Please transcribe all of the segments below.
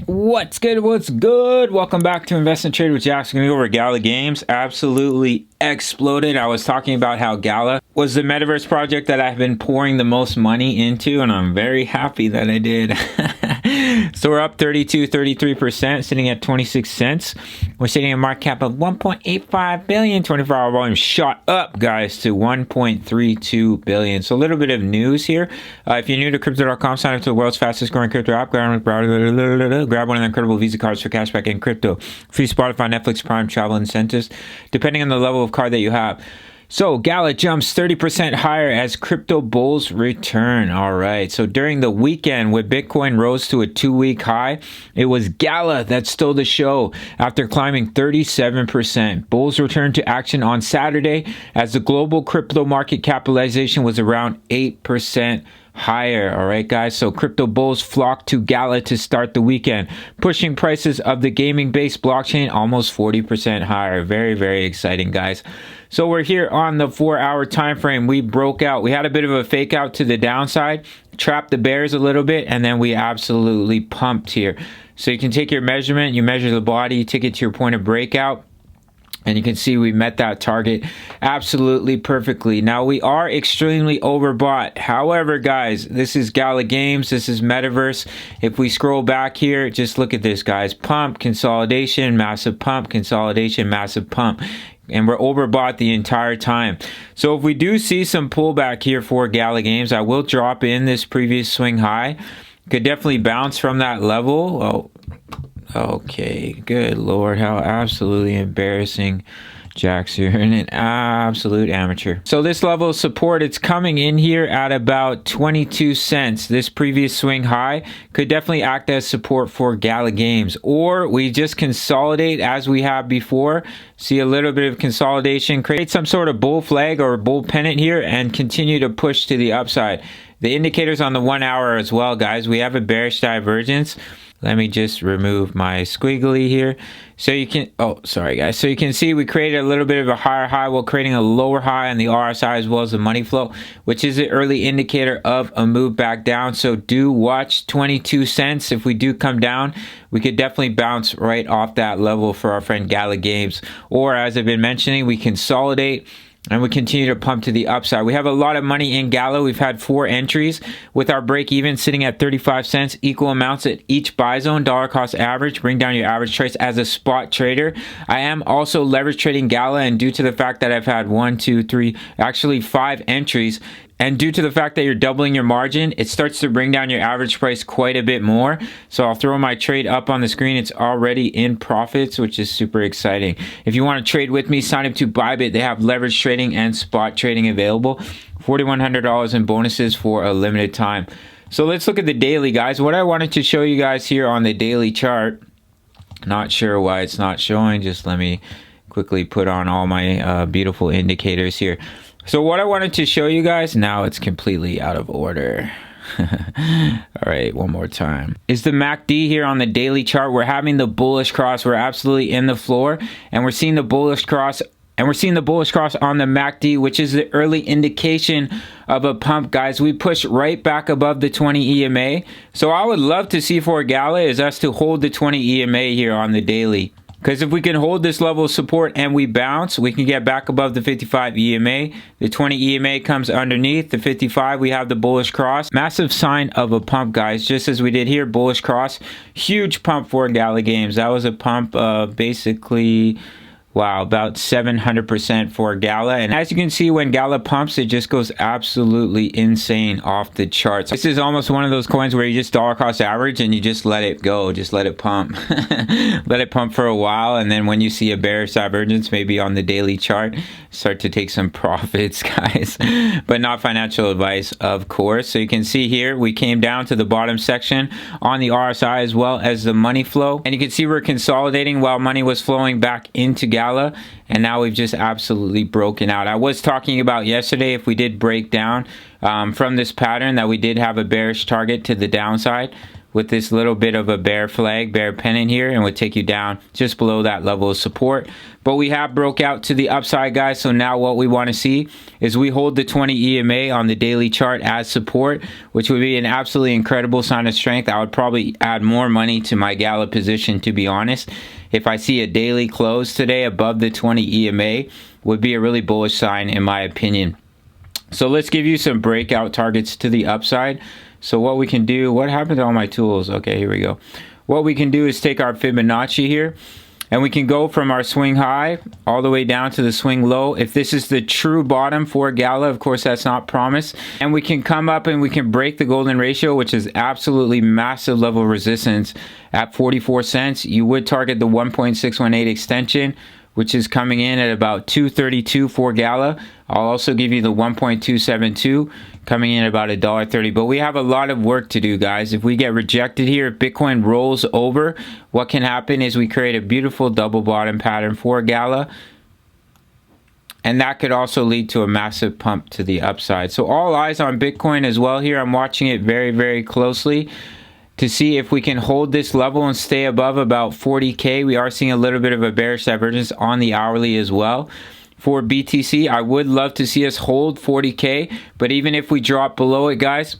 What's good? What's good? Welcome back to Invest and Trade with Jax. Going to go over Gala Games. Absolutely exploded. I was talking about how Gala was the metaverse project that I've been pouring the most money into, and I'm very happy that I did. So we're up 33%, sitting at 26 cents. We're sitting at a market cap of 1.85 billion. 24-hour volume shot up, guys, to 1.32 billion. So a little bit of news here. If you're new to crypto.com, sign up to the world's fastest growing crypto app. Grab one of the incredible Visa cards for cashback in crypto. Free Spotify, Netflix, Prime, travel incentives, depending on the level of card that you have. So Gala jumps 30% higher as crypto bulls return. All right. So during the weekend, when Bitcoin rose to a 2-week high, it was Gala that stole the show after climbing 37%. Bulls returned to action on Saturday as the global crypto market capitalization was around 8% higher. All right, guys. So crypto bulls flocked to Gala to start the weekend, pushing prices of the gaming-based blockchain almost 40% higher. Very, very exciting, guys. So we're here on the 4-hour time frame. We broke out. We had a bit of a fake out to the downside, trapped the bears a little bit, and then we absolutely pumped here. So you can take your measurement, you measure the body, you take it to your point of breakout, and you can see we met that target absolutely perfectly. Now, we are extremely overbought. However, guys, this is Gala Games. This is Metaverse. If we scroll back here, just look at this, guys. Pump, consolidation, massive pump, consolidation, massive pump. And we're overbought the entire time. So if we do see some pullback here for Gala Games, I will drop in this previous swing high. Could definitely bounce from that level. Oh. Okay, good Lord, how absolutely embarrassing. Jax, you're an absolute amateur. So this level of support, it's coming in here at about 22 cents. This previous swing high could definitely act as support for Gala Games. Or we just consolidate as we have before, see a little bit of consolidation, create some sort of bull flag or bull pennant here, and continue to push to the upside. The indicators on the 1 hour as well, guys. We have a bearish divergence. Let me just remove my squiggly here. So you can, oh, sorry guys. So you can see we created a little bit of a higher high while creating a lower high on the RSI as well as the money flow, which is an early indicator of a move back down. So do watch 22 cents. If we do come down, we could definitely bounce right off that level for our friend Gala Games. Or as I've been mentioning, we consolidate and we continue to pump to the upside. We have a lot of money in Gala. We've had 4 entries with our break even sitting at 35 cents, equal amounts at each buy zone, dollar cost average. Bring down your average price as a spot trader. I am also leverage trading Gala, and due to the fact that I've had 5 entries, and due to the fact that you're doubling your margin, it starts to bring down your average price quite a bit more. So I'll throw my trade up on the screen. It's already in profits, which is super exciting. If you want to trade with me, sign up to Bybit. They have leverage trading and spot trading available. $4,100 in bonuses for a limited time. So let's look at the daily, guys. What I wanted to show you guys here on the daily chart, not sure why it's not showing. Just let me quickly put on all my beautiful indicators here. So what I wanted to show you guys, now it's completely out of order. All right, one more time. Is the MACD here on the daily chart. We're having the bullish cross. We're absolutely in the floor, and we're seeing the bullish cross. And we're seeing the bullish cross on the MACD, which is the early indication of a pump, guys. We push right back above the 20 EMA. So I would love to see for Gala is us to hold the 20 EMA here on the daily. Because if we can hold this level of support and we bounce, we can get back above the 55 EMA. The 20 EMA comes underneath. The 55, we have the bullish cross. Massive sign of a pump, guys. Just as we did here, bullish cross. Huge pump for Gala Games. That was a pump basically... wow, about 700% for Gala. And as you can see, when Gala pumps, it just goes absolutely insane off the charts. This is almost one of those coins where you just dollar cost average and you just let it go. Just let it pump. Let it pump for a while. And then when you see a bearish divergence, maybe on the daily chart, start to take some profits, guys. But not financial advice, of course. So you can see here, we came down to the bottom section on the RSI as well as the money flow. And you can see we're consolidating while money was flowing back into Gala. And now we've just absolutely broken out. I was talking about yesterday, if we did break down from this pattern, that we did have a bearish target to the downside. with this little bit of a bear flag, bear pennant here, and would take you down just below that level of support. But we have broke out to the upside, guys. So now what we want to see is we hold the 20 EMA on the daily chart as support, which would be an absolutely incredible sign of strength. I would probably add more money to my Gala position, to be honest. If I see a daily close today above the 20 EMA, would be a really bullish sign in my opinion. So let's give you some breakout targets to the upside. So what we can do, what happened to all my tools? Okay, here we go. What we can do is take our Fibonacci here, and we can go from our swing high all the way down to the swing low. If this is the true bottom for Gala, of course, that's not promised. And we can come up and we can break the golden ratio, which is absolutely massive level of resistance at 44 cents. You would target the 1.618 extension, which is coming in at about 232 for Gala. I'll also give you the 1.272 coming in at about $1.30. But we have a lot of work to do, guys. If we get rejected here, if Bitcoin rolls over, what can happen is we create a beautiful double bottom pattern for Gala. And that could also lead to a massive pump to the upside. So all eyes on Bitcoin as well here. I'm watching it very, very closely to see if we can hold this level and stay above about 40K. We are seeing a little bit of a bearish divergence on the hourly as well. For BTC, I would love to see us hold 40K, but even if we drop below it, guys,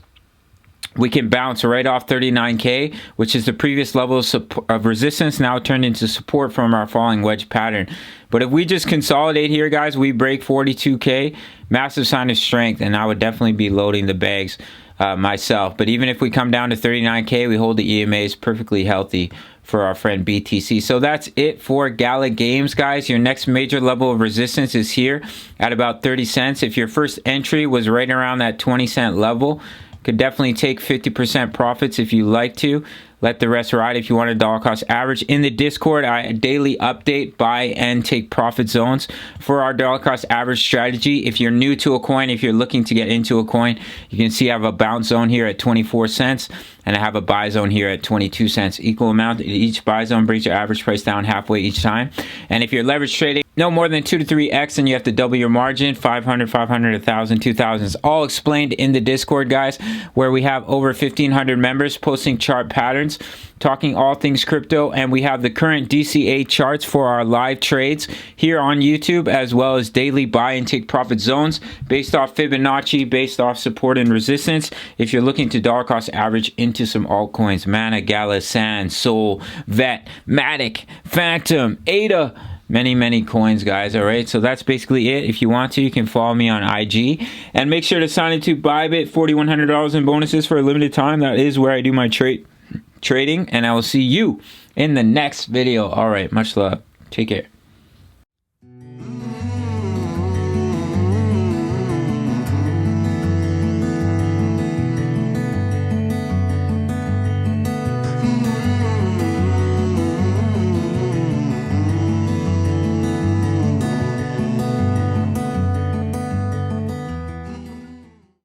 we can bounce right off 39K, which is the previous level of resistance, now turned into support from our falling wedge pattern. But if we just consolidate here, guys, we break 42K, massive sign of strength, and I would definitely be loading the bags myself. But even if we come down to 39K, we hold the EMAs perfectly healthy for our friend BTC. So that's it for Gala Games, guys. Your next major level of resistance is here at about 30 cents. If your first entry was right around that 20-cent level, could definitely take 50% profits if you like to. Let the rest ride if you want a dollar cost average. In the Discord, I daily update, buy, and take profit zones for our dollar cost average strategy. If you're new to a coin, if you're looking to get into a coin, you can see I have a bounce zone here at 24 cents, and I have a buy zone here at 22 cents. Equal amount. Each buy zone brings your average price down halfway each time. And if you're leverage trading, no more than 2 to 3x, and you have to double your margin. 500, 500, 1,000, 2,000 is all explained in the Discord, guys, where we have over 1,500 members posting chart patterns, talking all things crypto, and we have the current DCA charts for our live trades here on YouTube, as well as daily buy and take profit zones based off Fibonacci, based off support and resistance. If you're looking to dollar cost average into some altcoins, Mana, Gala, Sand, Sol, Vet, Matic, Phantom, ADA, many coins, guys. All right, so that's basically it. If you want to, you can follow me on IG, and make sure to sign into Bybit. $4,100 in bonuses for a limited time. That is where I do my trading, and I will see you in the next video. All right, much love. Take care.